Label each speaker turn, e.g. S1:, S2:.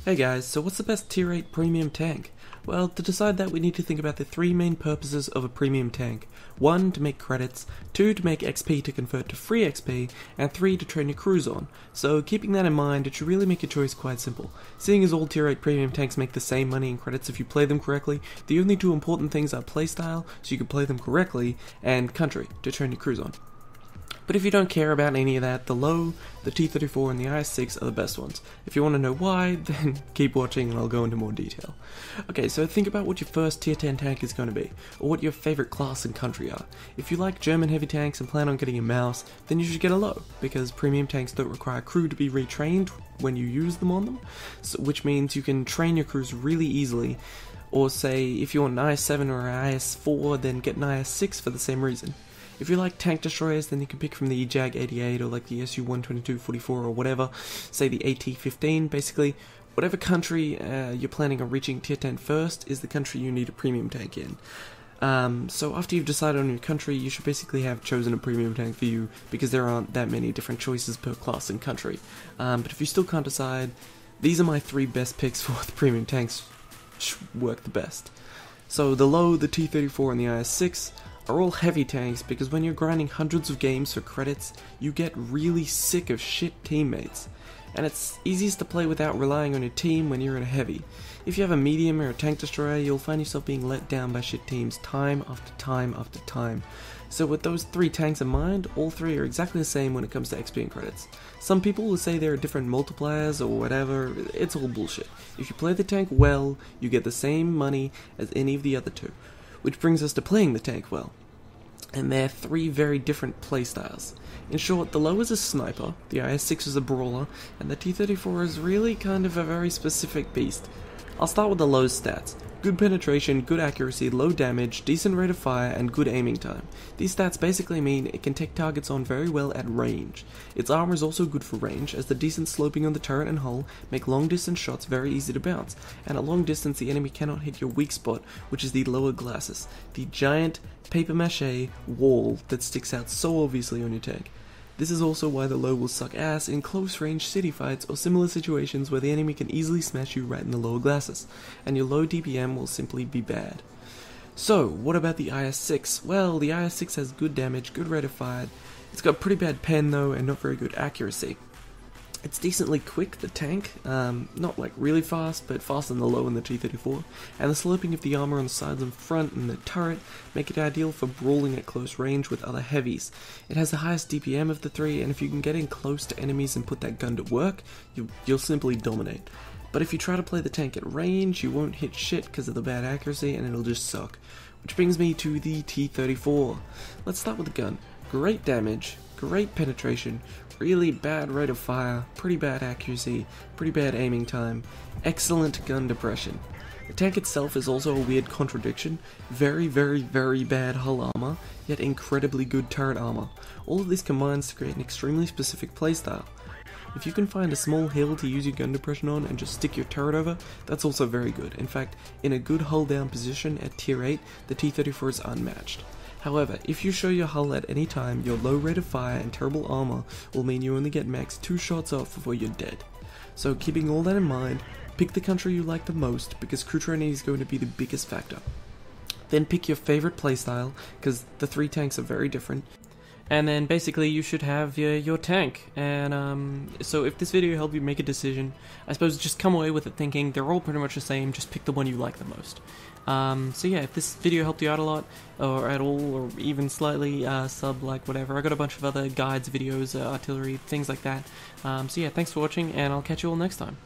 S1: Hey guys, so what's the best tier 8 premium tank? Well, to decide that we need to think about the three main purposes of a premium tank. 1. To make credits, 2. To make XP to convert to free XP, and 3. To train your crews on. So keeping that in mind, it should really make your choice quite simple. Seeing as all tier 8 premium tanks make the same money and credits if you play them correctly, the only two important things are playstyle, so you can play them correctly, and country, to train your crews on. But if you don't care about any of that, the Lowe, the T-34 and the IS-6 are the best ones. If you want to know why, then keep watching and I'll go into more detail. Okay, so think about what your first tier 10 tank is going to be, or what your favourite class and country are. If you like German heavy tanks and plan on getting a mouse, then you should get a Lowe, because premium tanks don't require crew to be retrained when you use them on them, which means you can train your crews really easily. Or say, if you want an IS-7 or an IS-4, then get an IS-6 for the same reason. If you like tank destroyers, then you can pick from the Jag-88 or like the Su-122-44 or whatever, say the AT-15. Basically, whatever country you're planning on reaching tier 10 first is the country you need a premium tank in. So after you've decided on your country, you should basically have chosen a premium tank for you, because there aren't that many different choices per class and country. But if you still can't decide, these are my three best picks for what the premium tanks work the best. So the Lowe, the T-34 and the IS-6 are all heavy tanks, because when you're grinding hundreds of games for credits, you get really sick of shit teammates. And it's easiest to play without relying on your team when you're in a heavy. If you have a medium or a tank destroyer, you'll find yourself being let down by shit teams time after time after time. So with those three tanks in mind, all three are exactly the same when it comes to XP and credits. Some people will say there are different multipliers or whatever. It's all bullshit. If you play the tank well, you get the same money as any of the other two. Which brings us to playing the tank well. And they're three very different playstyles. In short, the Lowe is a sniper, the IS-6 is a brawler, and the T-34 is really kind of a very specific beast. I'll start with the Lowe's stats. Good penetration, good accuracy, low damage, decent rate of fire, and good aiming time. These stats basically mean it can take targets on very well at range. Its armor is also good for range, as the decent sloping on the turret and hull make long distance shots very easy to bounce, and at long distance the enemy cannot hit your weak spot, which is the lower glasses, the giant papier-mâché wall that sticks out so obviously on your tank. This is also why the Lowe will suck ass in close-range city fights or similar situations where the enemy can easily smash you right in the lower glasses, and your low DPM will simply be bad. So, what about the IS-6? Well, the IS-6 has good damage, good rate of fire. It's got pretty bad pen though, and not very good accuracy. It's decently quick, the tank, not like really fast, but faster than the Lowe and the T-34, and the sloping of the armor on the sides and front and the turret make it ideal for brawling at close range with other heavies. It has the highest DPM of the three, and if you can get in close to enemies and put that gun to work, you'll simply dominate. But if you try to play the tank at range, you won't hit shit because of the bad accuracy, and it'll just suck. Which brings me to the T-34. Let's start with the gun. Great damage, great penetration, really bad rate of fire, pretty bad accuracy, pretty bad aiming time, excellent gun depression. The tank itself is also a weird contradiction, very bad hull armor, yet incredibly good turret armor. All of this combines to create an extremely specific playstyle. If you can find a small hill to use your gun depression on and just stick your turret over, that's also very good. In fact, in a good hull down position at tier 8, the T-34 is unmatched. However, if you show your hull at any time, your low rate of fire and terrible armor will mean you only get max 2 shots off before you're dead. So keeping all that in mind, pick the country you like the most, because crew training is going to be the biggest factor. Then pick your favorite playstyle, because the three tanks are very different. And then basically you should have your tank. And so if this video helped you make a decision, I suppose just come away with it thinking they're all pretty much the same, just pick the one you like the most. So yeah, if this video helped you out a lot, or at all, or even slightly, sub, like, whatever. I got a bunch of other guides, videos, artillery, things like that. So yeah, thanks for watching, and I'll catch you all next time.